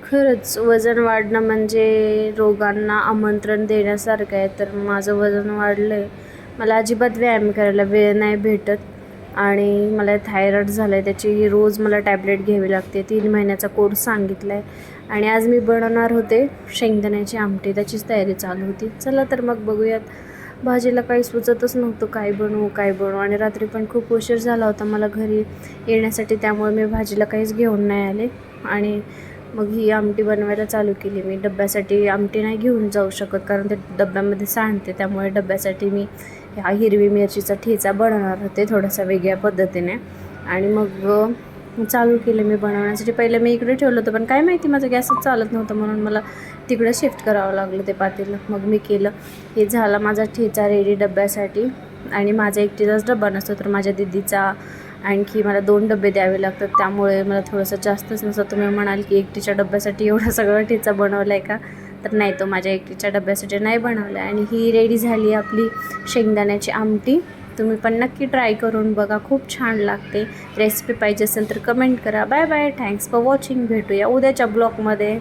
खरंच वजन वाढणं म्हणजे रोगांना आमंत्रण देण्यासारखं आहे. तर माझं वजन वाढलं आहे. मला अजिबात व्यायाम करायला वेळ नाही भेटत आणि मला थायरॉईड झालं आहे. त्याची रोज मला टॅब्लेट घ्यावी लागते. 3 महिन्याचा कोर्स सांगितला आहे आणि आज मी बनवणार होते शेंगदाण्याची आमटी. त्याचीच तयारी चालू होती. चला तर मग बघूयात. भाजीला काही सुचतच नव्हतं काय बनवू आणि रात्री पण खूप उशीर झाला होता मला घरी येण्यासाठी. त्यामुळे मी भाजीला काहीच घेऊन नाही आले आणि मग ही आमटी बनवायला चालू केली मी. डब्यासाठी आमटी नाही घेऊन जाऊ शकत कारण ते डब्यामध्ये सांडते. त्यामुळे डब्यासाठी मी हा हिरवी मिरचीचा ठेचा बनवणार होते थोडासा वेगळ्या पद्धतीने. आणि मग चालू केलं मी बनवण्यासाठी. पहिलं मी इकडे ठेवलं होतं पण काय माहिती माझं गॅसच चालत नव्हतं म्हणून मला तिकडं शिफ्ट करावं लागलं ते पातेलं. मग मी केलं. हे झाला माझा ठेचा रेडी डब्यासाठी. आणि माझा एकटीचाच डब्बा नसतो तर माझ्या दीदीचा आणखी मला 2 डबे द्यावे लागतात. त्यामुळे मला थोडंसं जास्तच नसतं. तुम्ही म्हणाल की एकटीच्या डब्यासाठी एवढा सगळं ठेचा बनवला आहे का? तर नाही, तो माझ्या एकटीच्या डब्यासाठी नाही बनवला आहे. आणि ही रेडी झाली आपली शेंगदाण्याची आमटी. तुम्ही पण नक्की ट्राय करून बघा, खूप छान लागते. रेसिपी पाहिजे असेल तर कमेंट करा. Bye bye. Thanks for watching. भेटूया उद्याच्या ब्लॉगमध्ये.